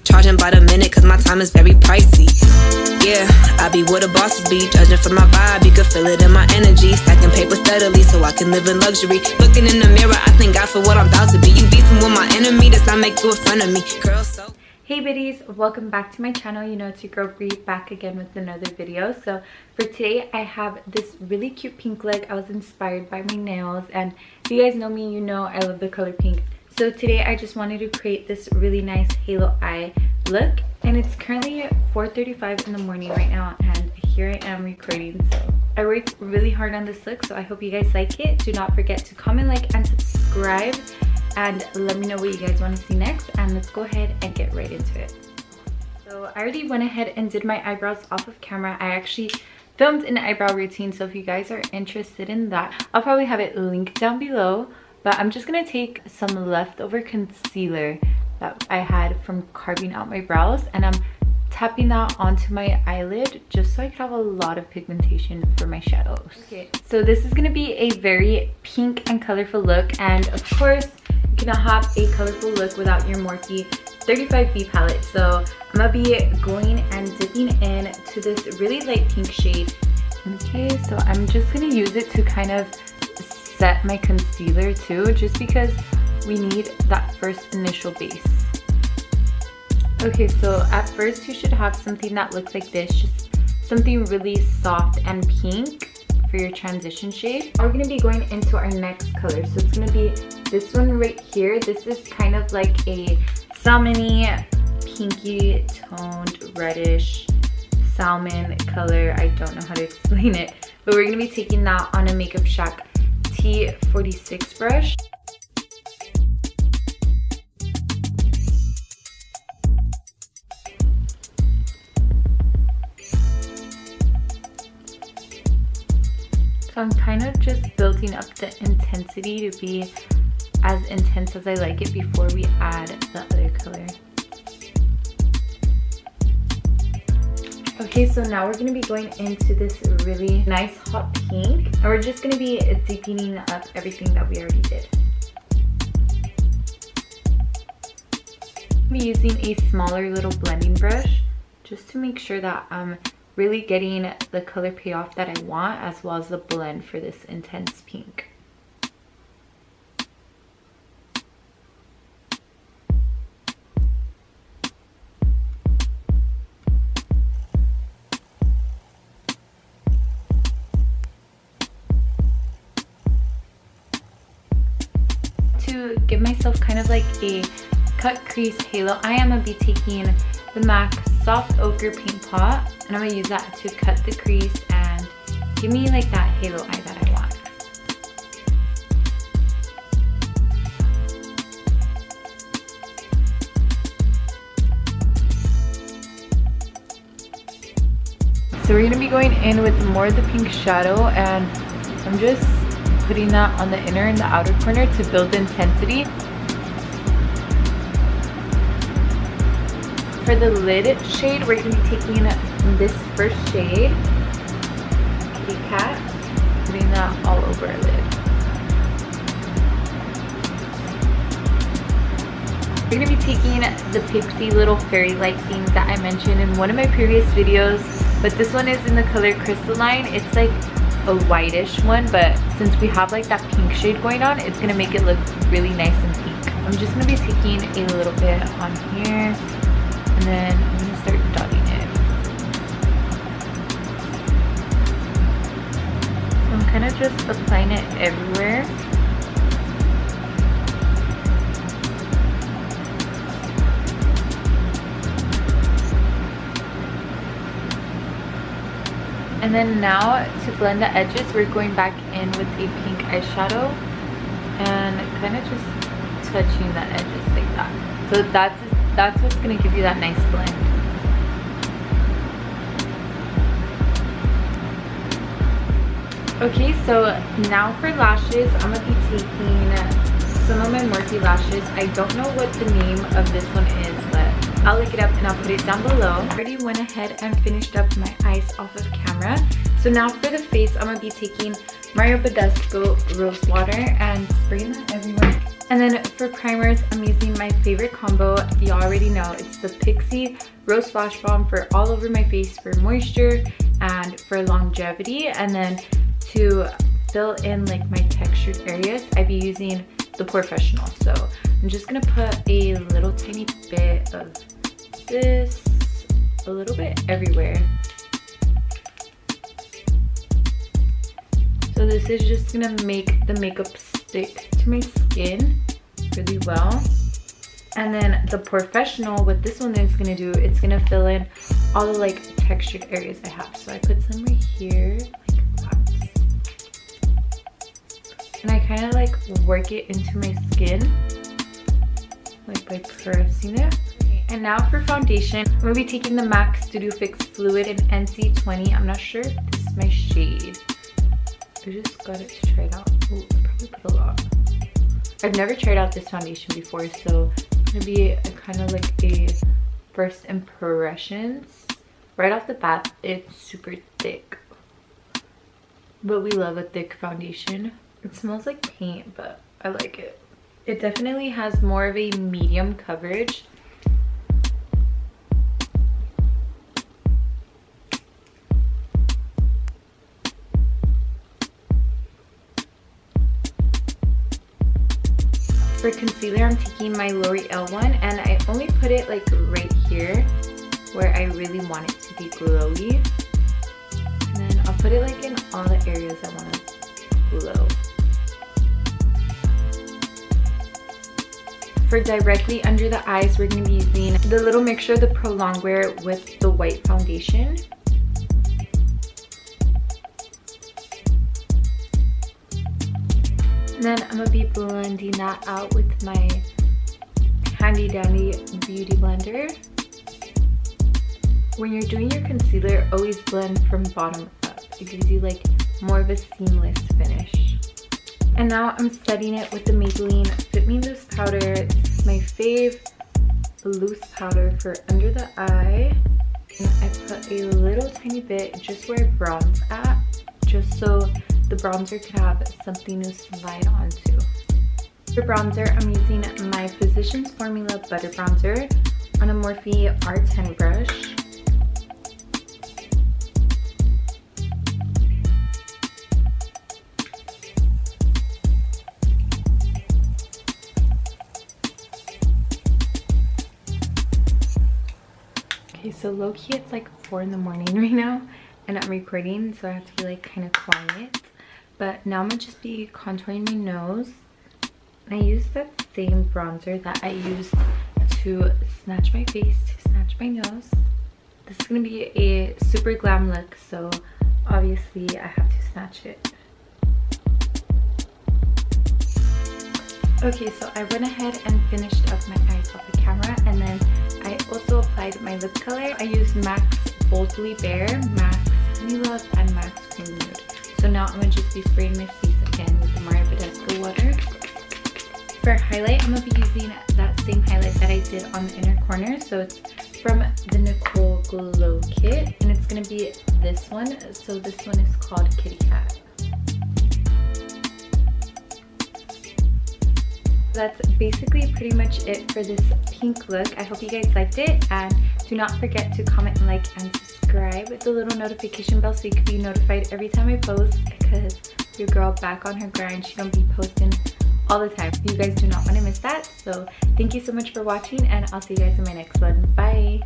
Charging by the minute cause my time is very pricey. Yeah, I be where the bosses be. Judging from my vibe, you can feel it in my energy. Stacking paper steadily so I can live in luxury. Looking in the mirror, I thank God for what I'm about to be. You beefing with my enemy, does not make you a friend of me. Girl, so... Hey biddies, welcome back to my channel. You know, it's your girl Bree back again with another video. So for today I have this really cute pink look. I was inspired by my nails, and if you guys know me, you know I love the color pink. So today I just wanted to create this really nice halo eye look, and it's currently 4:35 in the morning right now, and here I am recording. So I worked really hard on this look, so I hope you guys like it. Do not forget to comment, like, and subscribe, and let me know what you guys want to see next, and let's go ahead and get right into it. So I already went ahead and did my eyebrows off of camera. I actually filmed an eyebrow routine, so if you guys are interested in that, I'll probably have it linked down below. But I'm just gonna take some leftover concealer that I had from carving out my brows, and I'm tapping that onto my eyelid just so I can have a lot of pigmentation for my shadows. Okay, so this is gonna be a very pink and colorful look, and of course you cannot have a colorful look without your Morphe 35B palette. So I'm gonna be going and dipping in to this really light pink shade. Okay, so I'm just gonna use it to kind of set my concealer too, just because we need that first initial base. Okay, so at first you should have something that looks like this, just something really soft and pink for your transition shade. We're going to be going into our next color, so it's going to be this one right here. This is kind of like a salmony, pinky toned, reddish salmon color. I don't know how to explain it, but we're going to be taking that on a Makeup Shack T46 brush. So I'm kind of just building up the intensity to be as intense as I like it before we add the other color. Okay, so now we're going to be going into this really nice hot pink, and we're just going to be deepening up everything that we already did. I'm using a smaller little blending brush just to make sure that I'm really getting the color payoff that I want, as well as the blend for this intense pink. To give myself kind of like a cut crease halo, I am going to be taking the MAC Soft Ochre Paint Pot, and I'm going to use that to cut the crease and give me like that halo eye that I want. So we're going to be going in with more of the pink shadow, and I'm just putting that on the inner and the outer corner to build the intensity. For the lid shade, we're going to be taking this first shade, Kitty Cat, putting that all over our lid. We're going to be taking the Pixie little fairy light thing that I mentioned in one of my previous videos, but this one is in the color Crystalline. It's like a whitish one, but since we have like that pink shade going on, it's going to make it look really nice and pink. I'm just going to be taking a little bit on here, and then I'm going to start dotting it. So I'm kind of just applying it everywhere. And then now to blend the edges, we're going back in with a pink eyeshadow and kind of just touching the edges like that. So that's what's going to give you that nice blend. Okay, so now for lashes, I'm going to be taking some of my Morphe lashes. I don't know what the name of this one is, but I'll look it up and I'll put it down below. I already went ahead and finished up my eyes off of camera. So now for the face, I'm going to be taking Mario Badescu Rose Water and spraying that everywhere. And then for primers, I'm using my favorite combo. You already know, it's the Pixie Rose Splash Balm for all over my face for moisture and for longevity. And then to fill in like my textured areas, I'd be using the Professional. So I'm just gonna put a little tiny bit of this, a little bit everywhere. So this is just gonna make the makeup stick to my skin really well. And then the Professional, what this one is gonna do, it's gonna fill in all the like textured areas I have. So I put some right here, like that. And I kind of like work it into my skin, like by pressing it. And now for foundation, I'm gonna be taking the MAC Studio Fix Fluid in NC20. I'm not sure if this is my shade. I just got it to try it out. Ooh, I probably put a lot. I've never tried out this foundation before, so it's gonna be kind of like a first impressions. Right off the bat, it's super thick, but we love a thick foundation. It smells like paint, but I like it. It definitely has more of a medium coverage. For concealer, I'm taking my L'Oreal one, and I only put it like right here where I really want it to be glowy. And then I'll put it like in all the areas I want to glow. For directly under the eyes, we're going to be using the little mixture of the Prolongwear with the white foundation. And then I'm gonna be blending that out with my handy dandy beauty blender. When you're doing your concealer, always blend from bottom up. It gives you like more of a seamless finish. And now I'm setting it with the Maybelline Fit Me Loose Powder. This is my fave loose powder for under the eye. And I put a little tiny bit just where I bronze at, just so the bronzer could have something to slide onto. For bronzer, I'm using my Physicians Formula Butter Bronzer on a Morphe R10 brush. Okay, so low-key it's like 4 in the morning right now and I'm recording, so I have to be like kind of quiet. But now I'm gonna just be contouring my nose. And I use that same bronzer that I used to snatch my face, to snatch my nose. This is gonna be a super glam look, so obviously I have to snatch it. Okay, so I went ahead and finished up my eyes off the camera, and then I also applied my lip color. I used MAC's Boldly Bare, MAC's Honey Love, and MAC's Cream Nude. So now I'm going to just be spraying my face again with the Mario Badescu water. For highlight, I'm going to be using that same highlight that I did on the inner corner. So it's from the Nicole Glow Kit, and it's going to be this one. So this one is called Kitty Cat. That's basically pretty much it for this pink look. I hope you guys liked it, and do not forget to comment, like, and subscribe with the little notification bell so you can be notified every time I post, because your girl back on her grind. She gonna be posting all the time. You guys do not want to miss that. So thank you so much for watching, and I'll see you guys in my next one. Bye.